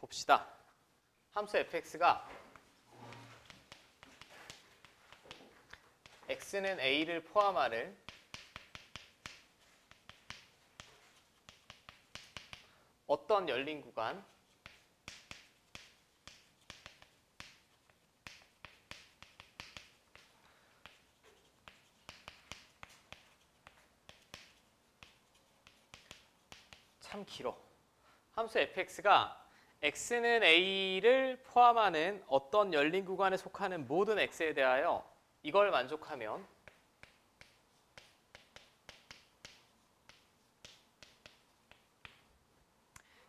봅시다. 함수 fx가 x는 a를 포함하는 어떤 열린 구간 참 길어. 함수 fx가 x는 a를 포함하는 어떤 열린 구간에 속하는 모든 x에 대하여 이걸 만족하면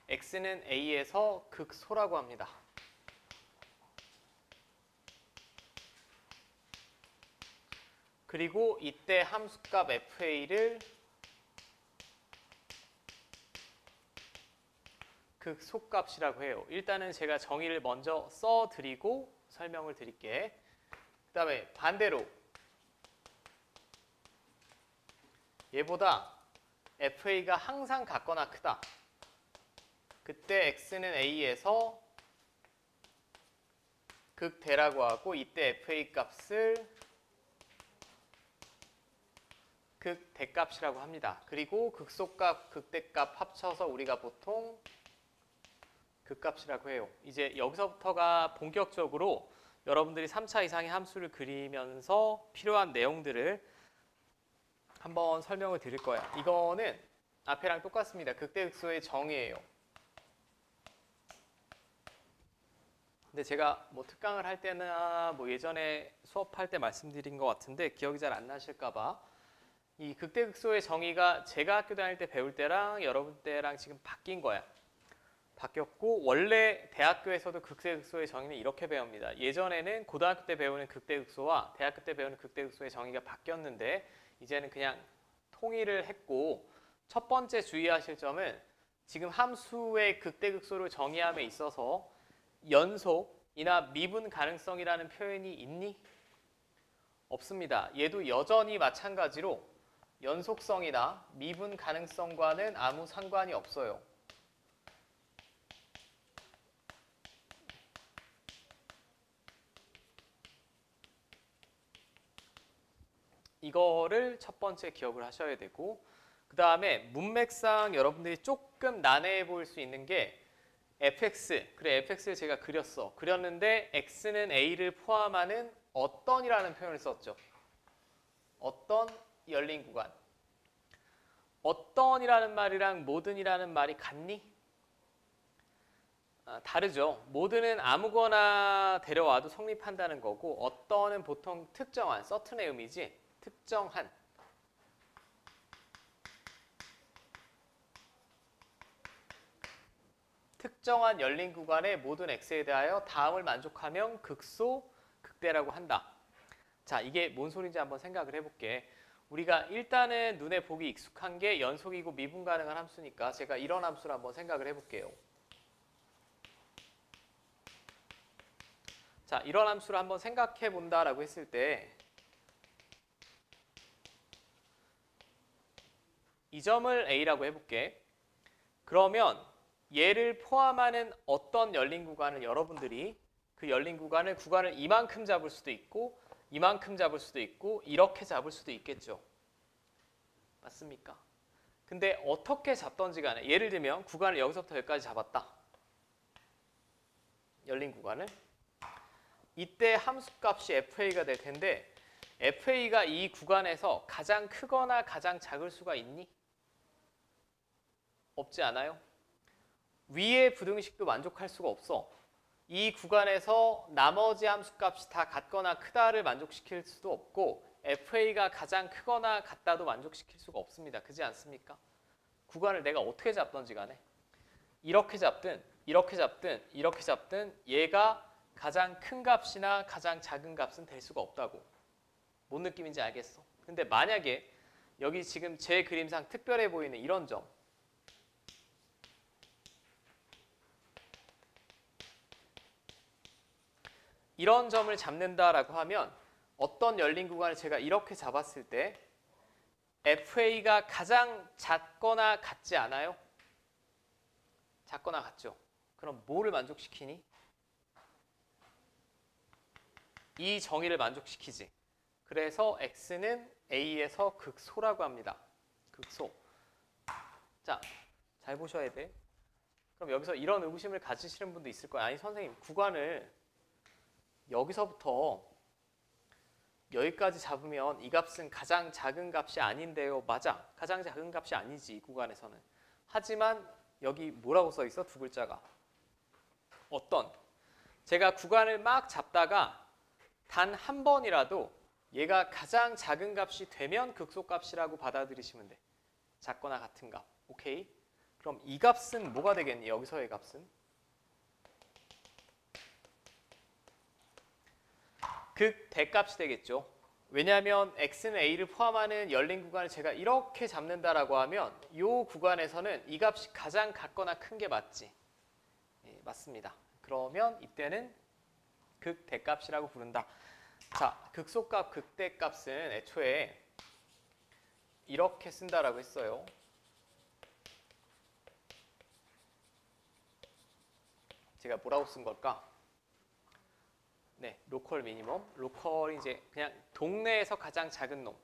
x는 a에서 극소라고 합니다. 그리고 이때 함수값 fa를 극소값이라고 해요. 일단은 제가 정의를 먼저 써드리고 설명을 드릴게. 그 다음에 반대로 얘보다 fa가 항상 같거나 크다. 그때 x는 a에서 극대라고 하고 이때 fa 값을 극대값이라고 합니다. 그리고 극소값, 극대값 합쳐서 우리가 보통 극값이라고 해요. 이제 여기서부터가 본격적으로 여러분들이 3차 이상의 함수를 그리면서 필요한 내용들을 한번 설명을 드릴 거예요. 이거는 앞에랑 똑같습니다. 극대극소의 정의예요. 근데 제가 뭐 특강을 할 때나 뭐 예전에 수업할 때 말씀드린 것 같은데 기억이 잘 안 나실까 봐 이 극대극소의 정의가 제가 학교 다닐 때 배울 때랑 여러분 때랑 지금 바뀐 거야. 바뀌었고 원래 대학교에서도 극대극소의 정의는 이렇게 배웁니다. 예전에는 고등학교 때 배우는 극대극소와 대학교 때 배우는 극대극소의 정의가 바뀌었는데 이제는 그냥 통일을 했고 첫 번째 주의하실 점은 지금 함수의 극대극소를 정의함에 있어서 연속이나 미분 가능성이라는 표현이 있니? 없습니다. 얘도 여전히 마찬가지로 연속성이나 미분 가능성과는 아무 상관이 없어요. 이거를 첫 번째 기억을 하셔야 되고 그 다음에 문맥상 여러분들이 조금 난해해 보일 수 있는 게 fx, 그래 fx를 제가 그렸는데 x는 a를 포함하는 어떤이라는 표현을 썼죠. 어떤 열린 구간. 어떤이라는 말이랑 모든이라는 말이 같니? 다르죠. 모든은 아무거나 데려와도 성립한다는 거고 어떤은 보통 특정한, certain의 의미지. 특정한. 특정한 열린 구간의 모든 x에 대하여 다음을 만족하면 극소, 극대라고 한다. 자, 이게 뭔 소리인지 한번 생각을 해볼게. 우리가 일단은 눈에 보기 익숙한 게 연속이고 미분 가능한 함수니까 제가 이런 함수를 한번 생각을 해볼게요. 자, 이런 함수를 한번 생각해 본다라고 했을 때 이 점을 a라고 해볼게. 그러면 얘를 포함하는 어떤 열린 구간을 여러분들이 그 열린 구간을 이만큼 잡을 수도 있고 이만큼 잡을 수도 있고 이렇게 잡을 수도 있겠죠. 맞습니까? 근데 어떻게 잡던지 간에 예를 들면 구간을 여기서부터 여기까지 잡았다. 열린 구간을. 이때 함수값이 fa가 될 텐데 fa가 이 구간에서 가장 크거나 가장 작을 수가 있니? 없지 않아요? 위의 부등식도 만족할 수가 없어. 이 구간에서 나머지 함수값이 다 같거나 크다를 만족시킬 수도 없고 fa가 가장 크거나 같다도 만족시킬 수가 없습니다. 그렇지 않습니까? 구간을 내가 어떻게 잡던지 간에 이렇게 잡든 이렇게 잡든 이렇게 잡든 얘가 가장 큰 값이나 가장 작은 값은 될 수가 없다고. 뭔 느낌인지 알겠어? 근데 만약에 여기 지금 제 그림상 특별해 보이는 이런 점 이런 점을 잡는다라고 하면 어떤 열린 구간을 제가 이렇게 잡았을 때 FA가 가장 작거나 같지 않아요? 작거나 같죠? 그럼 뭐를 만족시키니? 이 정의를 만족시키지. 그래서 x는 a에서 극소라고 합니다. 극소. 자, 잘 보셔야 돼. 그럼 여기서 이런 의구심을 가지시는 분도 있을 거야. 아니 선생님, 구간을 여기서부터 여기까지 잡으면 이 값은 가장 작은 값이 아닌데요. 맞아. 가장 작은 값이 아니지, 이 구간에서는. 하지만 여기 뭐라고 써 있어? 두 글자가. 어떤? 제가 구간을 막 잡다가 단 한 번이라도 얘가 가장 작은 값이 되면 극소값이라고 받아들이시면 돼. 작거나 같은 값. 오케이? 그럼 이 값은 뭐가 되겠니? 여기서의 값은? 극대값이 되겠죠. 왜냐하면 x는 a를 포함하는 열린 구간을 제가 이렇게 잡는다라고 하면 이 구간에서는 이 값이 가장 같거나 큰 게 맞지. 예, 맞습니다. 그러면 이때는 극대값이라고 부른다. 자, 극소값, 극대값은 애초에 이렇게 쓴다라고 했어요. 제가 뭐라고 쓴 걸까? 네, 로컬 미니멈. 로컬이 이제 그냥 동네에서 가장 작은 놈.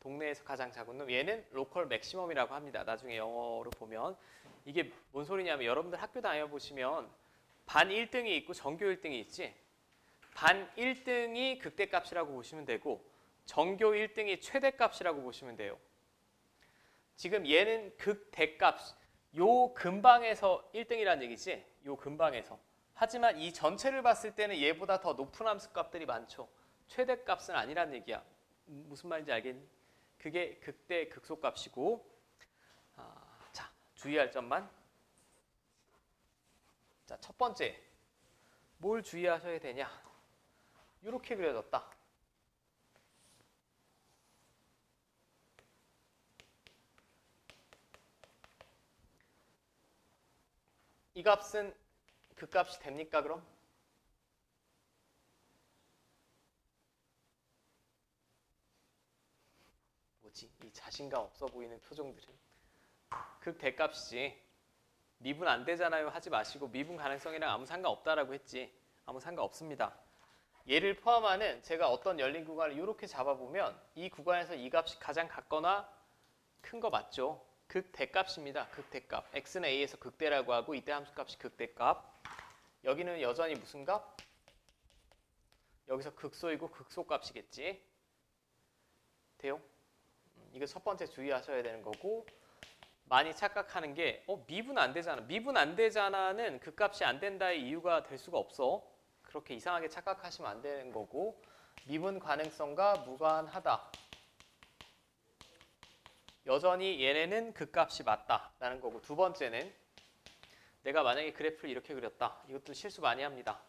동네에서 가장 작은 놈. 얘는 로컬 맥시멈이라고 합니다. 나중에 영어로 보면. 이게 뭔 소리냐면 여러분들 학교 다녀보시면 반 1등이 있고 전교 1등이 있지. 반 1등이 극대값이라고 보시면 되고 전교 1등이 최대값이라고 보시면 돼요. 지금 얘는 극대값. 요 근방에서 1등이라는 얘기지. 요 근방에서. 하지만 이 전체를 봤을 때는 얘보다 더 높은 함수값들이 많죠. 최대값은 아니란 얘기야. 무슨 말인지 알겠니? 그게 극대 극소값이고. 자, 주의할 점만. 자, 첫 번째. 뭘 주의하셔야 되냐? 이렇게 그려졌다. 이 값은 그 값이 됩니까 그럼? 뭐지? 이 자신감 없어 보이는 표정들은. 극대값이지. 미분 안 되잖아요 하지 마시고 미분 가능성이랑 아무 상관없다라고 했지. 아무 상관없습니다. 얘를 포함하는 제가 어떤 열린 구간을 이렇게 잡아보면 이 구간에서 이 값이 가장 같거나 큰 거 맞죠? 극대값입니다. 극대값. x는 a에서 극대라고 하고 이때 함수값이 극대값. 여기는 여전히 무슨 값? 여기서 극소이고 극소값이겠지. 돼요? 이거 첫 번째 주의하셔야 되는 거고 많이 착각하는 게 미분 안 되잖아. 미분 안 되잖아는 그 값이 안 된다의 이유가 될 수가 없어. 그렇게 이상하게 착각하시면 안 되는 거고 미분 가능성과 무관하다. 여전히 얘네는 그 값이 맞다라는 거고 두 번째는 내가 만약에 그래프를 이렇게 그렸다. 이것도 실수 많이 합니다.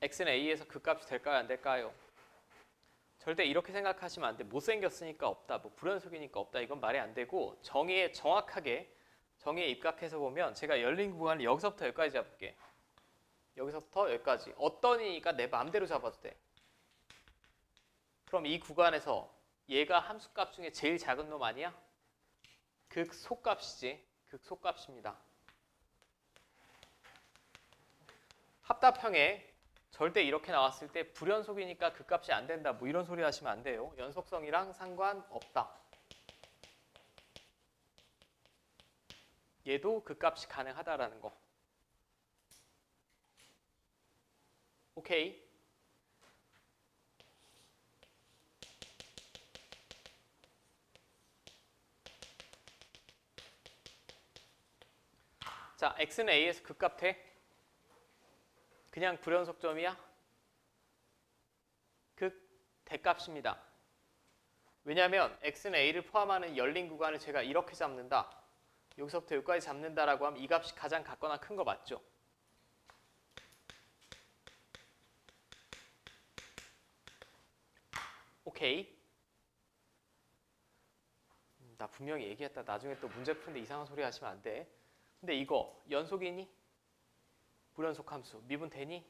x는 a에서 그 값이 될까요? 안 될까요? 절대 이렇게 생각하시면 안 돼. 못생겼으니까 없다. 뭐 불연속이니까 없다. 이건 말이 안 되고 정의에 정확하게 정의에 입각해서 보면 제가 열린 구간을 여기서부터 여기까지 잡을게. 여기서부터 여기까지. 어떤 이니까 내 마음대로 잡아도 돼. 그럼 이 구간에서 얘가 함수값 중에 제일 작은 놈 아니야? 극소값이지. 극소값입니다. 합답형에 절대 이렇게 나왔을 때 불연속이니까 그 값이 안 된다. 뭐 이런 소리 하시면 안 돼요. 연속성이랑 상관없다. 얘도 그 값이 가능하다라는 거. 오케이. 자, x는 a에서 극값 돼? 그냥 불연속점이야? 극대값입니다. 왜냐하면 x는 a를 포함하는 열린 구간을 제가 이렇게 잡는다. 여기서부터 여기까지 잡는다라고 하면 이 값이 가장 같거나 큰 거 맞죠? 오케이. 나 분명히 얘기했다. 나중에 또 문제 푸는데 이상한 소리 하시면 안 돼. 근데 이거 연속이니? 불연속 함수. 미분 되니?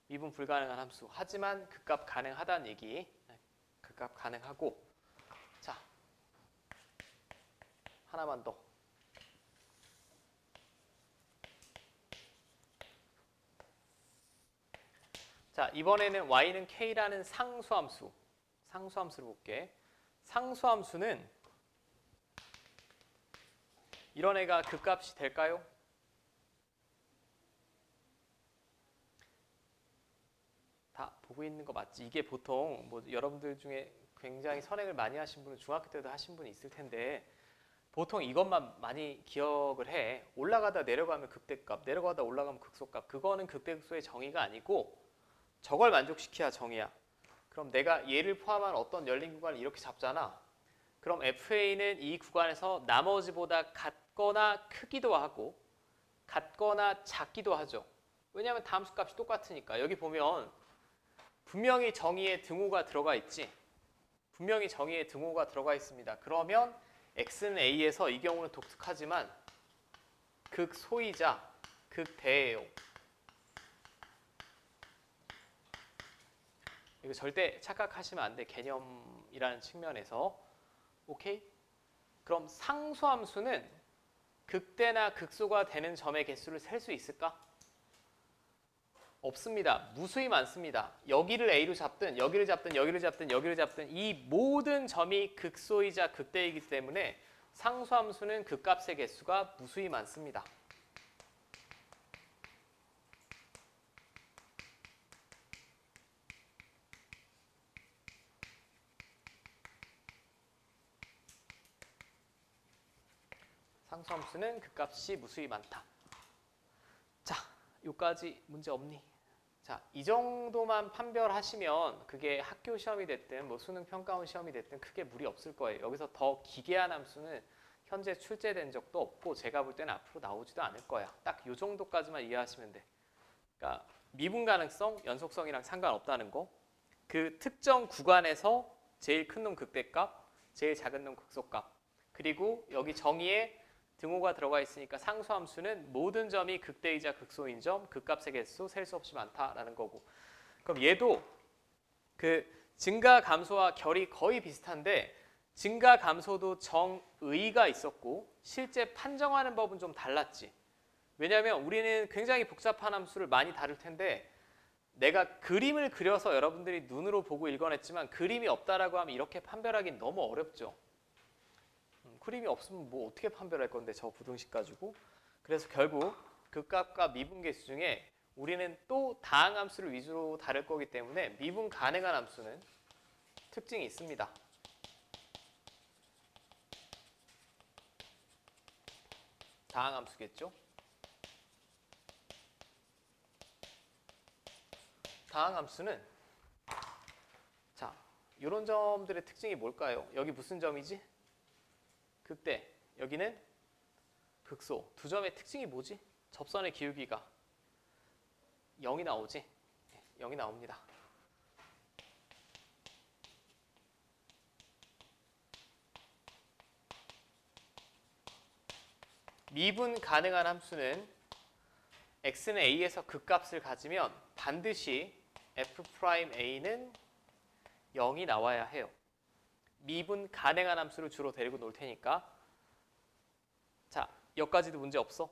미분 불가능한 함수. 하지만 극값 가능하다는 얘기. 극값 가능하고. 자, 하나만 더. 자, 이번에는 y는 k라는 상수함수. 상수함수를 볼게. 상수함수는 이런 애가 극값이 될까요? 다 보고 있는 거 맞지? 이게 보통 뭐 여러분들 중에 굉장히 선행을 많이 하신 분은 중학교 때도 하신 분이 있을 텐데 보통 이것만 많이 기억을 해. 올라가다 내려가면 극대값, 내려가다 올라가면 극소값. 그거는 극대극소의 정의가 아니고 저걸 만족시켜야 정의야. 그럼 내가 얘를 포함한 어떤 열린 구간을 이렇게 잡잖아. 그럼 FA는 이 구간에서 나머지보다 같거나 크기도 하고 같거나 작기도 하죠. 왜냐하면 다함수 값이 똑같으니까. 여기 보면 분명히 정의에 등호가 들어가 있지. 분명히 정의에 등호가 들어가 있습니다. 그러면 x는 a에서 이 경우는 독특하지만 극소이자 극대예요. 이거 절대 착각하시면 안 돼. 개념이라는 측면에서. 오케이? 그럼 상수함수는 극대나 극소가 되는 점의 개수를 셀 수 있을까? 없습니다. 무수히 많습니다. 여기를 A로 잡든 여기를 잡든 여기를 잡든 여기를 잡든 이 모든 점이 극소이자 극대이기 때문에 상수함수는 극값의 개수가 무수히 많습니다. 상수함수는 극값이 무수히 많다. 자, 여기까지 문제 없니? 자, 이 정도만 판별하시면 그게 학교 시험이 됐든 뭐 수능 평가원 시험이 됐든 크게 무리 없을 거예요. 여기서 더 기괴한 함수는 현재 출제된 적도 없고 제가 볼 때는 앞으로 나오지도 않을 거야. 딱 이 정도까지만 이해하시면 돼. 그러니까 미분 가능성, 연속성이랑 상관없다는 거. 그 특정 구간에서 제일 큰 놈 극대값, 제일 작은 놈 극소값. 그리고 여기 정의에 등호가 들어가 있으니까 상수함수는 모든 점이 극대이자 극소인 점, 극값의 개수, 셀 수 없이 많다라는 거고. 그럼 얘도 그 증가 감소와 결이 거의 비슷한데 증가 감소도 정의가 있었고 실제 판정하는 법은 좀 달랐지. 왜냐하면 우리는 굉장히 복잡한 함수를 많이 다룰 텐데 내가 그림을 그려서 여러분들이 눈으로 보고 읽어냈지만 그림이 없다라고 하면 이렇게 판별하기는 너무 어렵죠. 그림이 없으면 뭐 어떻게 판별할 건데 저 부등식 가지고. 그래서 결국 극값과 미분계수 중에 우리는 또 다항함수를 위주로 다룰 거기 때문에 미분 가능한 함수는 특징이 있습니다. 다항함수겠죠. 다항함수는 자, 이런 점들의 특징이 뭘까요? 여기 무슨 점이지? 극대, 여기는 극소. 두 점의 특징이 뭐지? 접선의 기울기가 0이 나오지? 0이 나옵니다. 미분 가능한 함수는 x는 a에서 극값을 가지면 반드시 f'a는 0이 나와야 해요. 미분 가능한 함수를 주로 데리고 놀 테니까. 자, 여기까지도 문제 없어?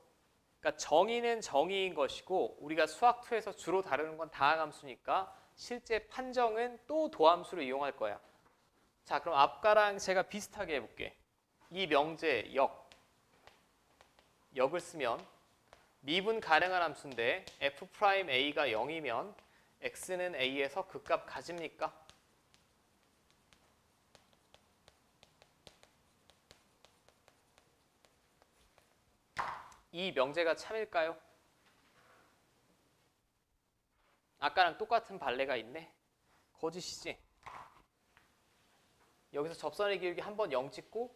그러니까 정의는 정의인 것이고 우리가 수학2에서 주로 다루는 건 다항함수니까 실제 판정은 또 도함수를 이용할 거야. 자, 그럼 앞가랑 제가 비슷하게 해볼게. 이 명제 역을 쓰면 미분 가능한 함수인데 f'a가 0이면 x는 a에서 극값 가집니까? 이 명제가 참일까요? 아까랑 똑같은 발레가 있네. 거짓이지. 여기서 접선의 기울기 한 번 0 찍고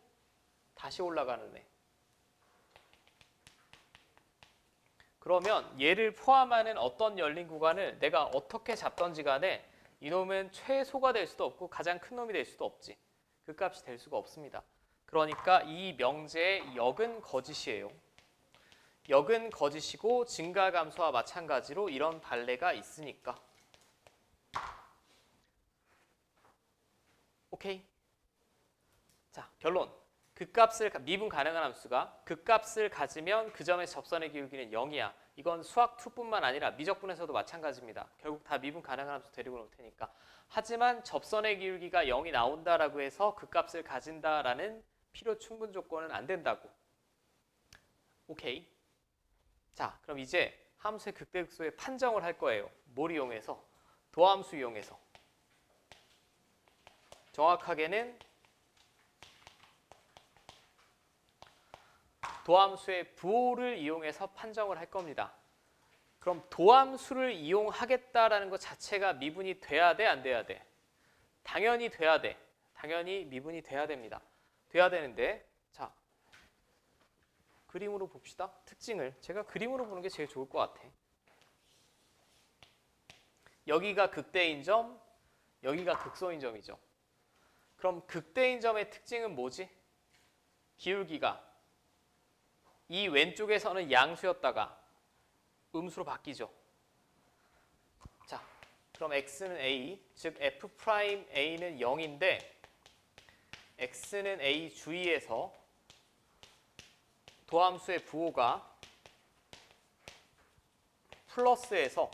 다시 올라가는 애. 그러면 얘를 포함하는 어떤 열린 구간을 내가 어떻게 잡던지 간에 이놈은 최소가 될 수도 없고 가장 큰 놈이 될 수도 없지. 그 값이 될 수가 없습니다. 그러니까 이 명제의 역은 거짓이에요. 역은 거짓이고 증가 감소와 마찬가지로 이런 발레가 있으니까. 오케이. 자, 결론. 미분 가능한 함수가 극값을 가지면 그 점의 접선의 기울기는 0이야. 이건 수학 2뿐만 아니라 미적분에서도 마찬가지입니다. 결국 다 미분 가능한 함수 데리고 놓을 테니까. 하지만 접선의 기울기가 0이 나온다라고 해서 극값을 가진다라는 필요 충분 조건은 안 된다고. 오케이. 자, 그럼 이제 함수의 극대극소의 판정을 할 거예요. 뭘 이용해서? 도함수 이용해서. 정확하게는 도함수의 부호를 이용해서 판정을 할 겁니다. 그럼 도함수를 이용하겠다라는 것 자체가 미분이 돼야 돼, 안 돼야 돼? 당연히 돼야 돼. 당연히 미분이 돼야 됩니다. 돼야 되는데, 자, 그림으로 봅시다. 특징을. 제가 그림으로 보는 게 제일 좋을 것 같아. 여기가 극대인 점, 여기가 극소인 점이죠. 그럼 극대인 점의 특징은 뭐지? 기울기가 이 왼쪽에서는 양수였다가 음수로 바뀌죠. 자, 그럼 x는 a, 즉 f'a는 0인데 x는 a 주위에서 도함수의 부호가 플러스에서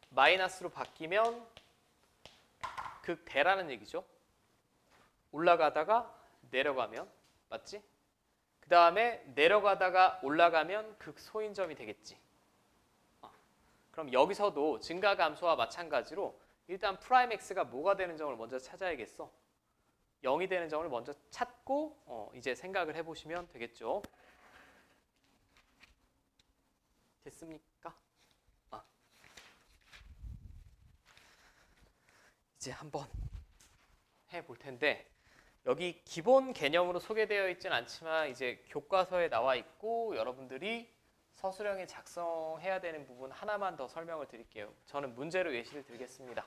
마이너스로 바뀌면 극대라는 얘기죠. 올라가다가 내려가면, 맞지? 그 다음에 내려가다가 올라가면 극소인점이 되겠지. 그럼 여기서도 증가 감소와 마찬가지로 일단 프라임 x가 뭐가 되는 점을 먼저 찾아야겠어. 0이 되는 점을 먼저 찾고 이제 생각을 해보시면 되겠죠. 됐습니까? 이제 한번 해볼 텐데 여기 기본 개념으로 소개되어 있지는 않지만 이제 교과서에 나와 있고 여러분들이 서술형에 작성해야 되는 부분 하나만 더 설명을 드릴게요. 저는 문제로 예시를 드리겠습니다.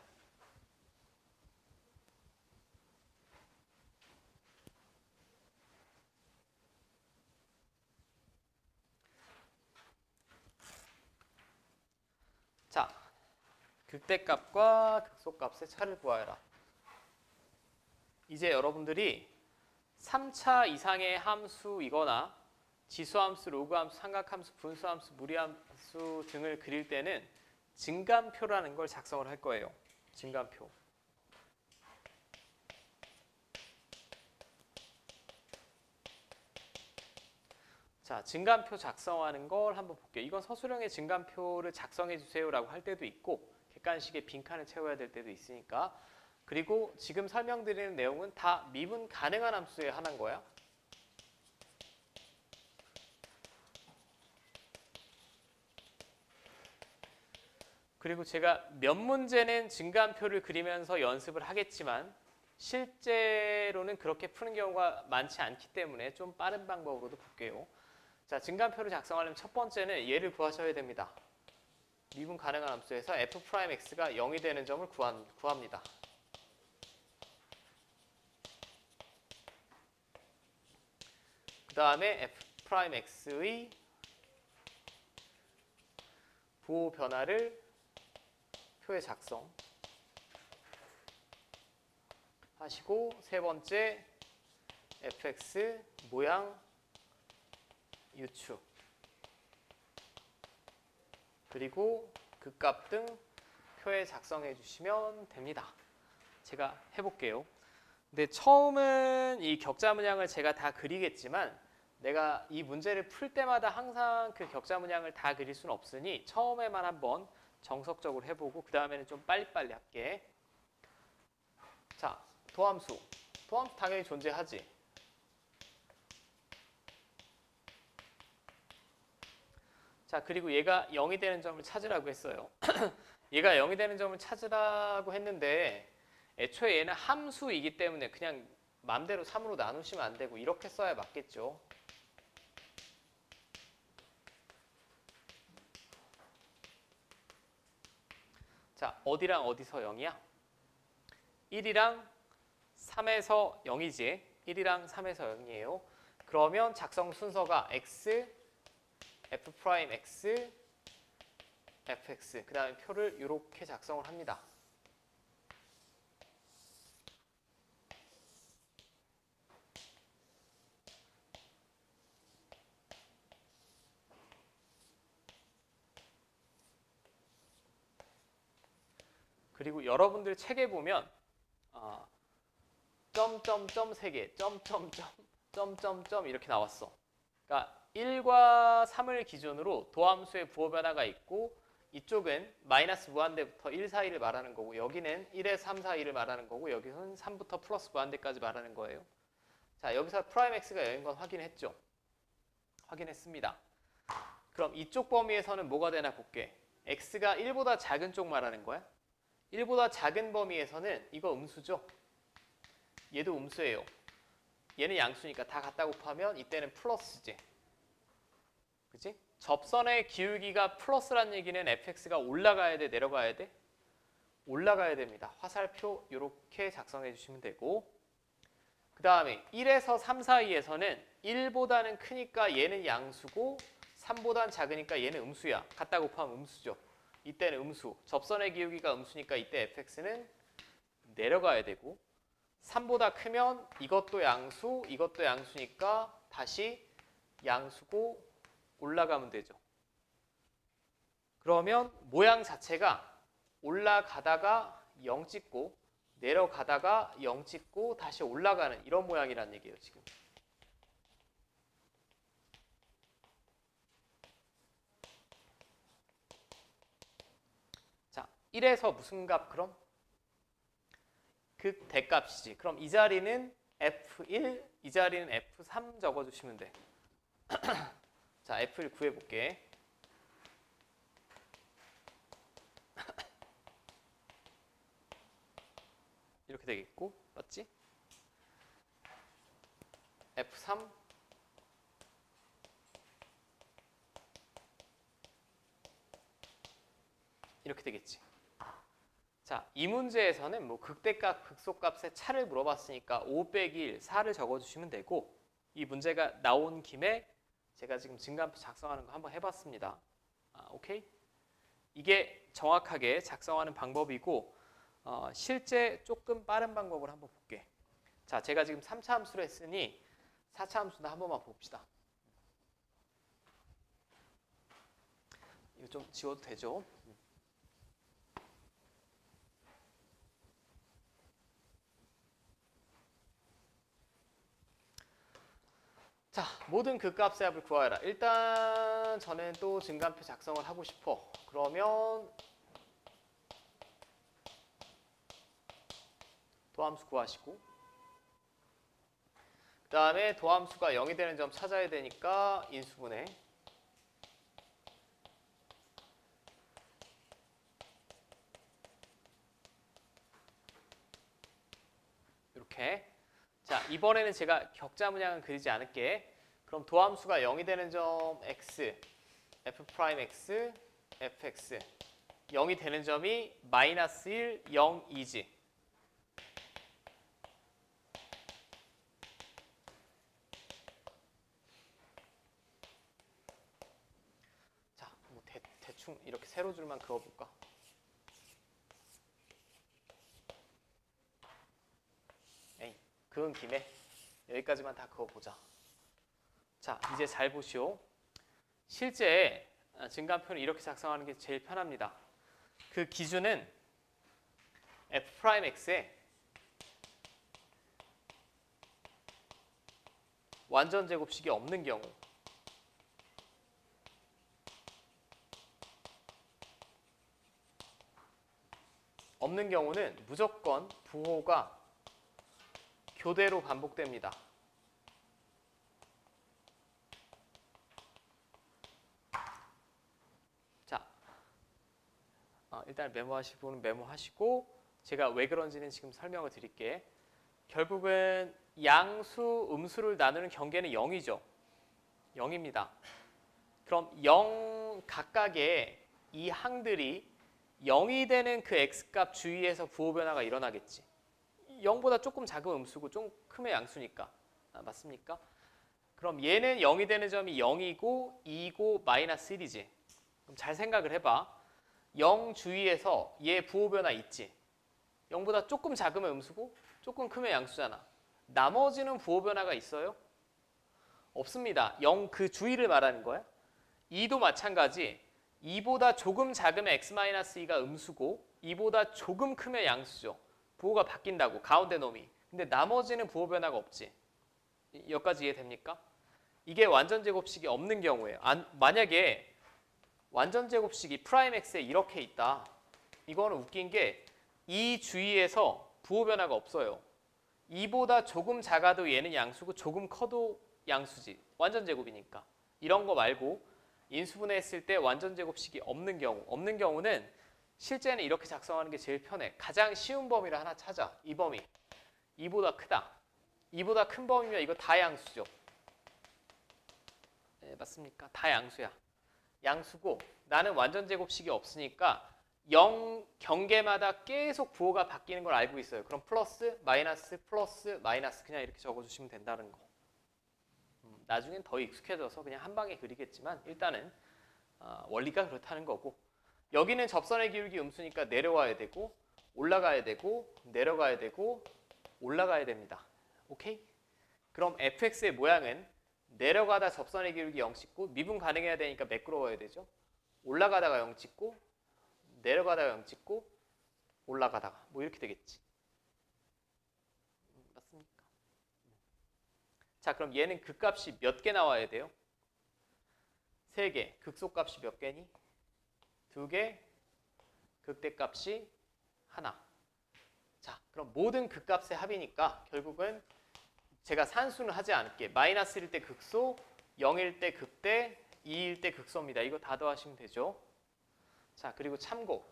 자, 극대값과 극소값의 차를 구하여라. 이제 여러분들이 3차 이상의 함수이거나 지수함수, 로그함수, 삼각함수, 분수함수, 무리함수 등을 그릴 때는 증감표라는 걸 작성을 할 거예요. 증감표. 자, 증감표 작성하는 걸 한번 볼게요. 이건 서술형의 증감표를 작성해 주세요라고 할 때도 있고 객관식에 빈칸을 채워야 될 때도 있으니까. 그리고 지금 설명드리는 내용은 다 미분 가능한 함수에 한한 거야. 그리고 제가 몇 문제는 증감표를 그리면서 연습을 하겠지만 실제로는 그렇게 푸는 경우가 많지 않기 때문에 좀 빠른 방법으로도 볼게요. 자, 증감표를 작성하려면 첫 번째는 얘를 구하셔야 됩니다. 미분 가능한 함수에서 f'x가 0이 되는 점을 구합니다. 그 다음에 f'x의 부호 변화를 표에 작성 하시고 세 번째 fx 모양 유추 그리고 극값 등 표에 작성해 주시면 됩니다. 제가 해볼게요. 근데 처음은 이 격자 문양을 제가 다 그리겠지만 내가 이 문제를 풀 때마다 항상 그 격자 문양을 다 그릴 수는 없으니 처음에만 한번 정석적으로 해보고 그 다음에는 좀 빨리빨리 할게. 자, 도함수. 도함수 당연히 존재하지. 자, 그리고 얘가 0이 되는 점을 찾으라고 했어요. 얘가 0이 되는 점을 찾으라고 했는데 애초에 얘는 함수이기 때문에 그냥 맘대로 3으로 나누시면 안 되고 이렇게 써야 맞겠죠. 자, 어디랑 어디서 0이야? 1이랑 3에서 0이지. 1이랑 3에서 0이에요. 그러면 작성 순서가 x, f'x, fx. 그 다음에 표를 이렇게 작성을 합니다. 그리고 여러분들 책에 보면 점점점 3개, 점점점 이렇게 나왔어. 그러니까 1과 3을 기준으로 도함수의 부호 변화가 있고 이쪽은 마이너스 무한대부터 1 사이를 말하는 거고 여기는 1에서 3 사이를 말하는 거고 여기서는 3부터 플러스 무한대까지 말하는 거예요. 자, 여기서 프라임 x가 0인 건 확인했죠? 확인했습니다. 그럼 이쪽 범위에서는 뭐가 되나 볼게. x가 1보다 작은 쪽 말하는 거야. 1보다 작은 범위에서는 이거 음수죠? 얘도 음수예요. 얘는 양수니까 다 갖다 곱하면 이때는 플러스지. 그치? 접선의 기울기가 플러스란 얘기는 fx가 올라가야 돼, 내려가야 돼? 올라가야 됩니다. 화살표 이렇게 작성해 주시면 되고 그 다음에 1에서 3 사이에서는 1보다는 크니까 얘는 양수고 3보다는 작으니까 얘는 음수야. 갖다 곱하면 음수죠. 이때는 음수. 접선의 기울기가 음수니까 이때 fx는 내려가야 되고 3보다 크면 이것도 양수, 이것도 양수니까 다시 양수고 올라가면 되죠. 그러면 모양 자체가 올라가다가 0 찍고 내려가다가 0 찍고 다시 올라가는 이런 모양이란 얘기예요, 지금. 자, 1에서 무슨 값 그럼? 극대값이지. 그럼 이 자리는 F1, 이 자리는 F3 적어주시면 돼. 자, F1 구해볼게. 이렇게 되겠고, 맞지? F3 이렇게 되겠지. 자, 이 문제에서는 뭐 극대값, 극소값의 차를 물어봤으니까 5 빼기 1, 4를 적어주시면 되고 이 문제가 나온 김에 제가 지금 증가표 작성하는 거 한번 해봤습니다. 오케이? 이게 정확하게 작성하는 방법이고 실제 조금 빠른 방법을 한번 볼게. 자, 제가 지금 3차 함수를 했으니 4차 함수도 한 번만 봅시다. 이거 좀 지워도 되죠? 자, 모든 극값의 합을 구하여라. 일단 저는 또 증가표 작성을 하고 싶어. 그러면 도함수 구하시고 그 다음에 도함수가 0이 되는 점 찾아야 되니까 인수분해 이렇게. 자, 이번에는 제가 격자 문양은 그리지 않을게. 그럼 도함수가 0이 되는 점 x, f'x, fx 0이 되는 점이 마이너스 1, 0, 2지. 자, 뭐 대충 이렇게 세로 줄만 그어볼까? 그은 김에 여기까지만 다 그어보자. 자, 이제 잘 보시오. 실제 증가표는 이렇게 작성하는 게 제일 편합니다. 그 기준은 f'x에 완전 제곱식이 없는 경우 없는 경우는 무조건 부호가 교대로 반복됩니다. 자, 일단 메모하실 분은 메모하시고 제가 왜 그런지는 지금 설명을 드릴게. 결국은 양수, 음수를 나누는 경계는 0이죠. 0입니다. 그럼 0 각각의 이 항들이 0이 되는 그 x값 주위에서 부호 변화가 일어나겠지. 0보다 조금 작은 음수고 좀 크면 양수니까. 맞습니까? 그럼 얘는 0이 되는 점이 0이고 2고 마이너스 1이지. 그럼 잘 생각을 해봐. 0 주위에서 얘 부호 변화 있지. 0보다 조금 작으면 음수고 조금 크면 양수잖아. 나머지는 부호 변화가 있어요? 없습니다. 0 그 주위를 말하는 거야. 2도 마찬가지. 2보다 조금 작으면 x-2가 음수고 2보다 조금 크면 양수죠. 부호가 바뀐다고, 가운데 놈이. 근데 나머지는 부호 변화가 없지. 여기까지 이해됩니까? 이게 완전 제곱식이 없는 경우예요. 만약에 완전 제곱식이 프라임 x에 이렇게 있다. 이거는 웃긴 게 이 주위에서 부호 변화가 없어요. 2보다 조금 작아도 얘는 양수고 조금 커도 양수지. 완전 제곱이니까. 이런 거 말고 인수분해했을 때 완전 제곱식이 없는 경우는 실제는 이렇게 작성하는 게 제일 편해. 가장 쉬운 범위를 하나 찾아. 이 범위. 2보다 크다. 2보다 큰 범위면 이거 다 양수죠. 네, 맞습니까? 다 양수야. 양수고 나는 완전 제곱식이 없으니까 0 경계마다 계속 부호가 바뀌는 걸 알고 있어요. 그럼 플러스, 마이너스, 플러스, 마이너스 그냥 이렇게 적어주시면 된다는 거. 나중엔 더 익숙해져서 그냥 한 방에 그리겠지만 일단은 원리가 그렇다는 거고 여기는 접선의 기울기 음수니까 내려와야 되고 올라가야 되고 내려가야 되고 올라가야 됩니다. 오케이? 그럼 fx의 모양은 내려가다 접선의 기울기 0 찍고 미분 가능해야 되니까 매끄러워야 되죠. 올라가다가 0 찍고 내려가다가 0 찍고 올라가다가 뭐 이렇게 되겠지. 맞습니까? 자, 그럼 얘는 극값이 몇 개 나와야 돼요? 3개. 극소값이 몇 개니? 2개. 극대값이 하나. 자, 그럼 모든 극값의 합이니까 결국은 제가 산수는 하지 않을게. 마이너스 1일 때 극소, 0일 때 극대, 2일 때 극소입니다. 이거 다 더하시면 되죠. 자, 그리고 참고.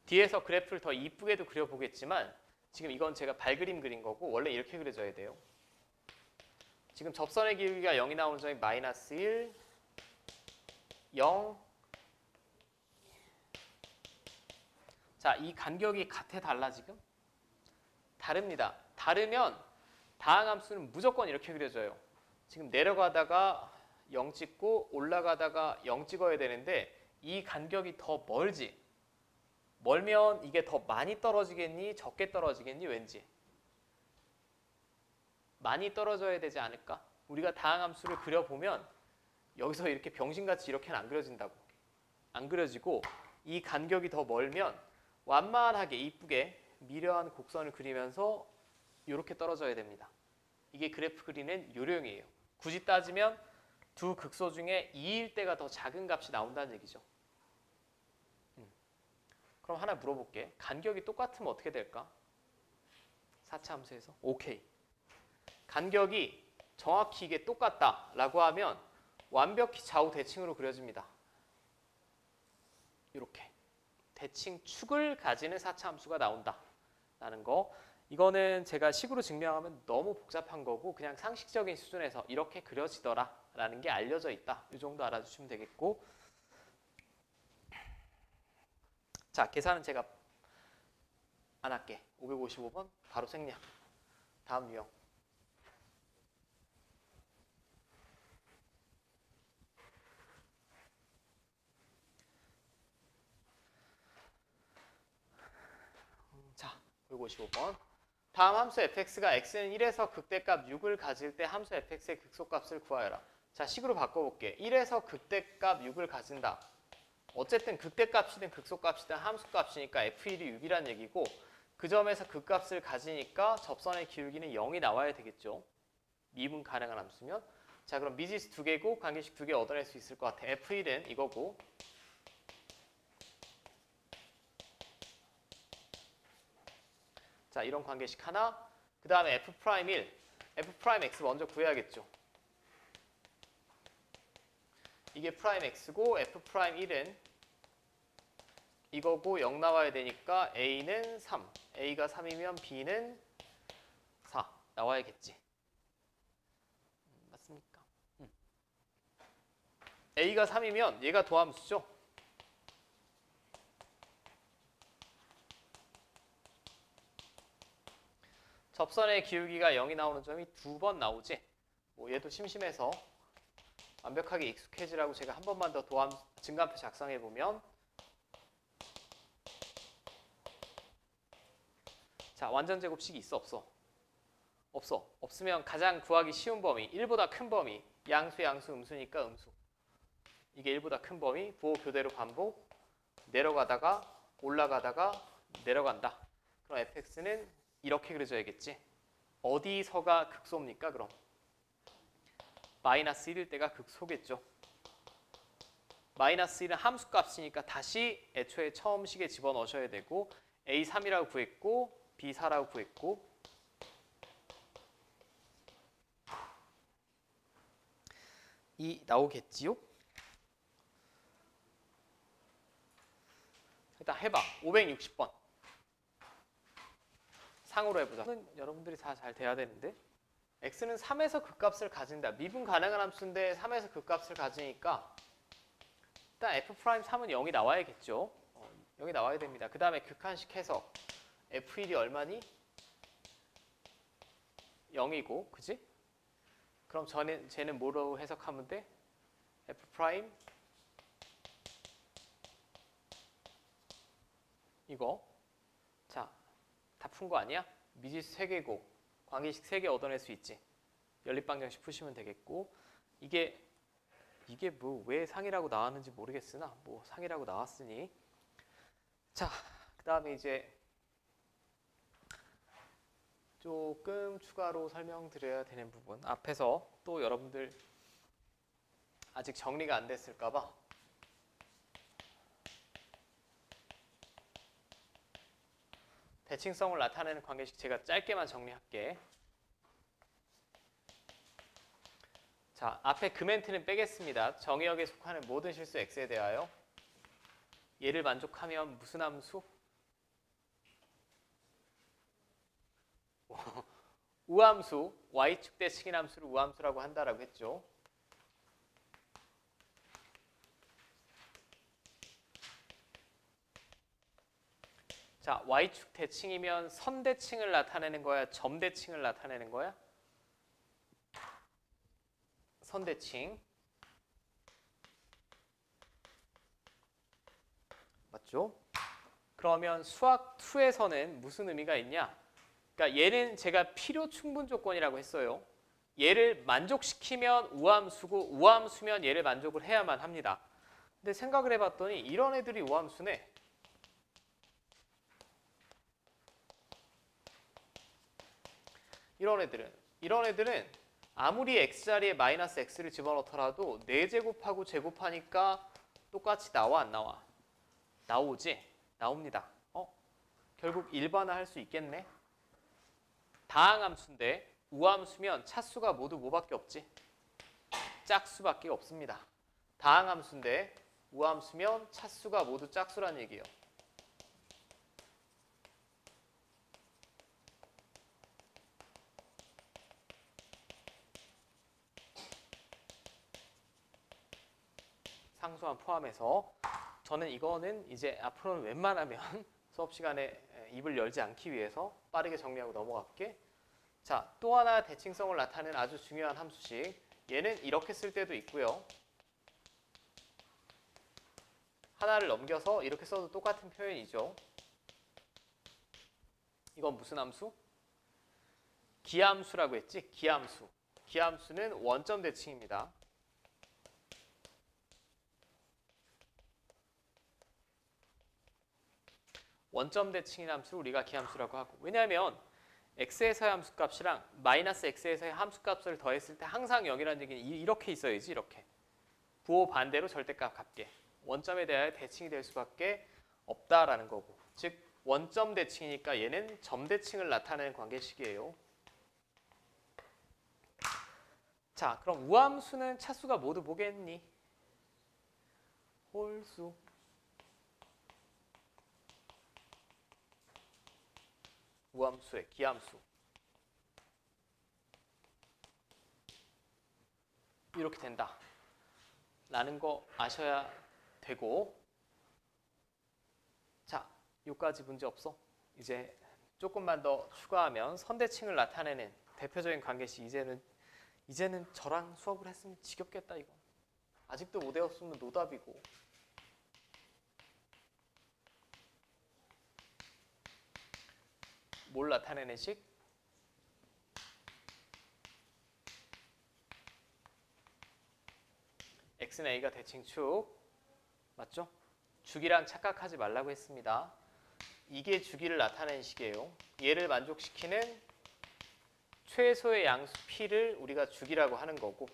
뒤에서 그래프를 더 이쁘게도 그려보겠지만 지금 이건 제가 발그림 그린 거고 원래 이렇게 그려져야 돼요. 지금 접선의 기울기가 0이 나오는 점이 마이너스 1, 0. 자, 이 간격이 같아 달라 지금? 다릅니다. 다르면 다항함수는 무조건 이렇게 그려져요. 지금 내려가다가 0 찍고 올라가다가 0 찍어야 되는데 이 간격이 더 멀지. 멀면 이게 더 많이 떨어지겠니? 적게 떨어지겠니? 왠지. 많이 떨어져야 되지 않을까? 우리가 다항함수를 그려보면 여기서 이렇게 병신같이 이렇게는 안 그려진다고. 안 그려지고 이 간격이 더 멀면 완만하게 이쁘게 미려한 곡선을 그리면서 이렇게 떨어져야 됩니다. 이게 그래프 그리는 요령이에요. 굳이 따지면 두 극소 중에 2일 때가 더 작은 값이 나온다는 얘기죠. 그럼 하나 물어볼게. 간격이 똑같으면 어떻게 될까? 4차 함수에서. 오케이. 간격이 정확히 이게 똑같다라고 하면 완벽히 좌우 대칭으로 그려집니다. 이렇게. 대칭 축을 가지는 4차 함수가 나온다라는 거. 이거는 제가 식으로 증명하면 너무 복잡한 거고 그냥 상식적인 수준에서 이렇게 그려지더라라는 게 알려져 있다. 이 정도 알아주시면 되겠고. 자, 계산은 제가 안 할게. 555번 바로 생략. 다음 유형. 자, 555번. 다음 함수 fx가 x는 1에서 극대값 6을 가질 때 함수 fx의 극소값을 구하여라. 자, 식으로 바꿔볼게. 1에서 극대값 6을 가진다. 어쨌든 극대값이든 극소값이든 함수값이니까 f1이 6이란 얘기고 그 점에서 극값을 가지니까 접선의 기울기는 0이 나와야 되겠죠. 미분 가능한 함수면. 자, 그럼 미지수 2개고 관계식 2개 얻어낼 수 있을 것 같아. f1은 이거고 자, 이런 관계식 하나. 그 다음에 f'1, f'(x) 먼저 구해야겠죠. 이게 프라임 x고 f'1은 이거고 0 나와야 되니까 a는 3. a가 3이면 b는 4 나와야겠지. 맞습니까? a가 3이면 얘가 도함수죠. 접선의 기울기가 0이 나오는 점이 2번 나오지. 뭐 얘도 심심해서 완벽하게 익숙해지라고 제가 한 번만 더 증가표 작성해 보면, 자, 완전 제곱식이 있어 없어? 없어. 없으면 가장 구하기 쉬운 범위, 1보다 큰 범위, 양수 음수니까 음수. 이게 1보다 큰 범위, 부호 교대로 반복, 내려가다가 올라가다가 내려간다. 그럼 fx는 이렇게 그려져야겠지. 어디서가 극소입니까 그럼? 마이너스 1일 때가 극소겠죠. 마이너스 1은 함수값이니까 다시 애초에 처음 식에 집어넣으셔야 되고, A3이라고 구했고 B4라고 구했고, 이 나오겠지요? 일단 해봐. 560번 상으로 해보자. 여러분들이 다 잘 돼야 되는데, x는 3에서 극값을 가진다. 미분 가능한 함수인데 3에서 극값을 가지니까 일단 f'3은 0이 나와야겠죠. 0이 나와야 됩니다. 그 다음에 극한식 해석. f1이 얼마니? 0이고, 그지? 그럼 쟤는 뭐로 해석하면 돼? f' 이거. 자, 다 푼 거 아니야? 미지수 3개고 관계식 3개 얻어낼 수 있지. 연립방정식 푸시면 되겠고, 이게 뭐 왜 상이라고 나왔는지 모르겠으나 뭐 상이라고 나왔으니, 자, 그 다음에 이제 조금 추가로 설명드려야 되는 부분, 앞에서 또 여러분들 아직 정리가 안 됐을까 봐 대칭성을 나타내는 관계식 제가 짧게만 정리할게. 자, 앞에 그 멘트는 빼겠습니다. 정의역에 속하는 모든 실수 x에 대하여 얘를 만족하면 무슨 함수? 우함수, y축 대칭인 함수를 우함수라고 한다라고 했죠. 자, y축 대칭이면 선대칭을 나타내는 거야? 점대칭을 나타내는 거야? 선대칭. 맞죠? 그러면 수학 2에서는 무슨 의미가 있냐? 그러니까 얘는 제가 필요 충분 조건이라고 했어요. 얘를 만족시키면 우함수고, 우함수면 얘를 만족을 해야만 합니다. 근데 생각을 해봤더니 이런 애들이 우함수네. 이런 애들은 아무리 x자리에 마이너스 x를 집어넣더라도 4제곱하고 제곱하니까 똑같이 나와 안 나와? 나오지? 나옵니다. 결국 일반화할 수 있겠네. 다항함수인데 우함수면 차수가 모두 뭐밖에 없지? 짝수밖에 없습니다. 다항함수인데 우함수면 차수가 모두 짝수란 얘기예요. 상수함 포함해서. 저는 이거는 이제 앞으로는 웬만하면 수업 시간에 입을 열지 않기 위해서 빠르게 정리하고 넘어갈게. 자, 또 하나 대칭성을 나타내는 아주 중요한 함수식. 얘는 이렇게 쓸 때도 있고요. 하나를 넘겨서 이렇게 써도 똑같은 표현이죠. 이건 무슨 함수? 기함수라고 했지? 기함수. 기함수는 원점 대칭입니다. 원점 대칭인 함수를 우리가 기함수라고 하고, 왜냐하면 x에서의 함수값이랑 마이너스 x에서의 함수값을 더했을 때 항상 0이라는 얘기는 이렇게 있어야지. 이렇게 부호 반대로 절대값 값게 원점에 대하여 대칭이 될 수밖에 없다라는 거고, 즉 원점 대칭이니까 얘는 점 대칭을 나타내는 관계식이에요. 자, 그럼 우함수는 차수가 모두 뭐겠니? 홀수. 우함수의 기함수. 이렇게 된다 라는 거 아셔야 되고, 자, 여기까지 문제 없어? 이제 조금만 더 추가하면 선대칭을 나타내는 대표적인 관계식. 이제는 저랑 수업을 했으면 지겹겠다 이거. 아직도 못 외웠으면 노답이고. 뭘 나타내는 식? x는 a가 대칭축. 맞죠? 주기랑 착각하지 말라고 했습니다. 이게 주기를 나타내는 식이에요. 얘를 만족시키는 최소의 양수 p를 우리가 주기라고 하는 거고,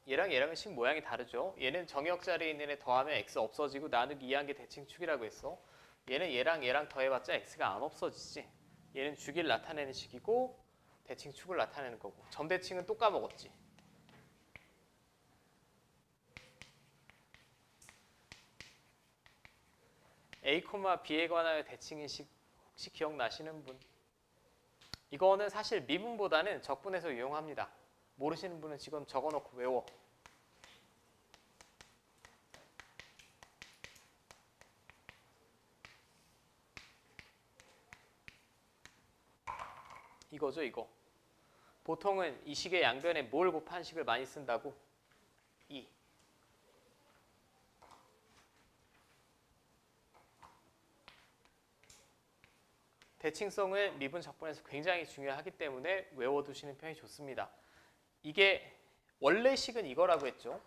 얘랑은 식 모양이 다르죠. 얘는 정역 자리에 있는 애 더하면 x 없어지고 나누기 2한 게 대칭축이라고 했어. 얘는 얘랑 더해봤자 x가 안 없어지지. 얘는 주기를 나타내는 식이고 대칭축을 나타내는 거고, 점대칭은 또 까먹었지. A, B에 관하여 대칭인 식 혹시 기억나시는 분? 이거는 사실 미분보다는 적분해서 유용합니다. 모르시는 분은 지금 적어놓고 외워. 이거죠, 이거. 보통은 이 식의 양변에 뭘 곱한 식을 많이 쓴다고? 2. 대칭성은 미분 적분에서 굉장히 중요하기 때문에 외워두시는 편이 좋습니다. 이게 원래 식은 이거라고 했죠.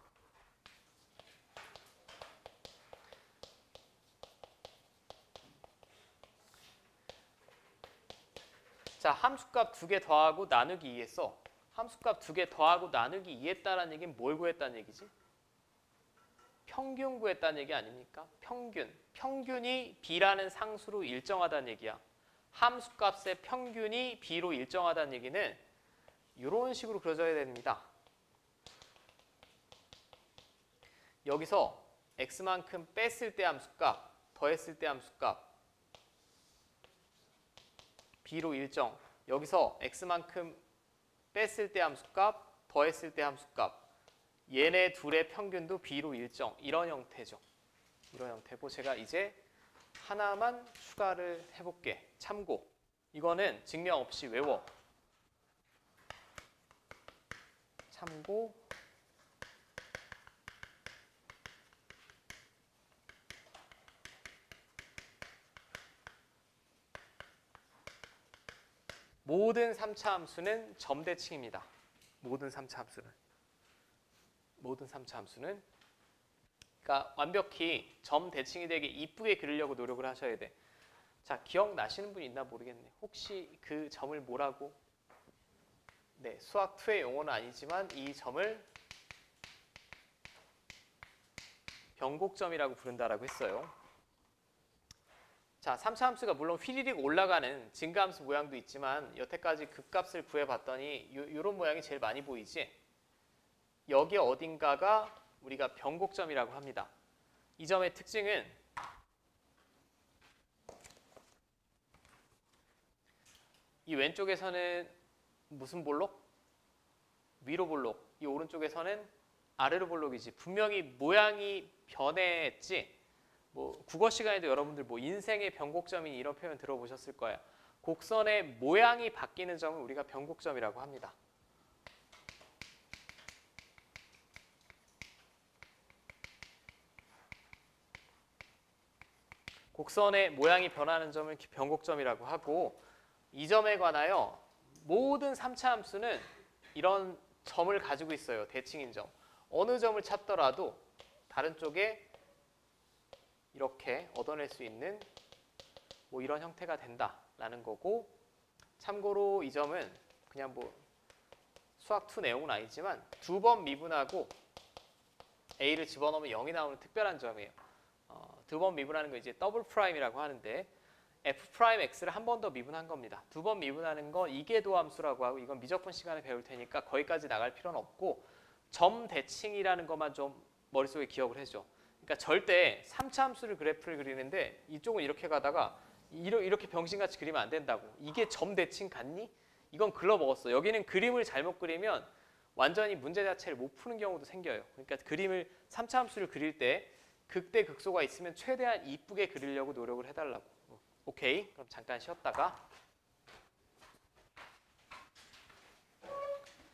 자, 함수값 2개 더하고 나누기 2 했어. 함수값 2개 더하고 나누기 2 했다는 얘기는 뭘 구했다는 얘기지? 평균 구했다는 얘기 아닙니까? 평균. 평균이 b라는 상수로 일정하다는 얘기야. 함수값의 평균이 b로 일정하다는 얘기는 이런 식으로 그려져야 됩니다. 여기서 x만큼 뺐을 때 함수값, 더했을 때 함수값 b로 일정. 여기서 x만큼 뺐을 때 함수값, 더했을 때 함수값. 얘네 둘의 평균도 b로 일정. 이런 형태죠. 이런 형태고, 제가 이제 하나만 추가를 해볼게. 참고. 이거는 증명 없이 외워. 참고. 모든 3차 함수는 점대칭입니다. 모든 3차 함수는. 그러니까 완벽히 점대칭이 되게 이쁘게 그리려고 노력을 하셔야 돼. 자, 기억나시는 분 있나 모르겠네. 혹시 그 점을 뭐라고? 네, 수학 2의 용어는 아니지만 이 점을 변곡점이라고 부른다라고 했어요. 자, 3차 함수가 물론 휘리릭 올라가는 증가함수 모양도 있지만 여태까지 극값을 구해봤더니 이런 모양이 제일 많이 보이지? 여기 어딘가가 우리가 변곡점이라고 합니다. 이 점의 특징은 이 왼쪽에서는 무슨 볼록? 위로 볼록. 이 오른쪽에서는 아래로 볼록이지. 분명히 모양이 변했지. 뭐 국어 시간에도 여러분들 뭐 인생의 변곡점인 이런 표현 들어보셨을 거예요. 곡선의 모양이 바뀌는 점을 우리가 변곡점이라고 합니다. 곡선의 모양이 변하는 점을 변곡점이라고 하고, 이 점에 관하여 모든 3차 함수는 이런 점을 가지고 있어요. 대칭인 점. 어느 점을 찾더라도 다른 쪽에 이렇게 얻어낼 수 있는 뭐 이런 형태가 된다라는 거고, 참고로 이 점은 그냥 뭐 수학 2 내용은 아니지만 2번 미분하고 a를 집어넣으면 0이 나오는 특별한 점이에요. 2번 미분하는 거 이제 더블 프라임이라고 하는데 f 프라임 x를 한 번 더 미분한 겁니다. 2번 미분하는 거 이계도함수라고 하고, 이건 미적분 시간에 배울 테니까 거기까지 나갈 필요는 없고, 점 대칭이라는 것만 좀 머릿속에 기억을 해줘. 그러니까 절대 3차 함수를 그래프를 그리는데 이쪽은 이렇게 가다가 이렇게 병신같이 그리면 안 된다고. 이게 점 대칭 같니? 이건 글러먹었어. 여기는 그림을 잘못 그리면 완전히 문제 자체를 못 푸는 경우도 생겨요. 그러니까 그림을 3차 함수를 그릴 때 극대 극소가 있으면 최대한 이쁘게 그리려고 노력을 해달라고. 오케이. 그럼 잠깐 쉬었다가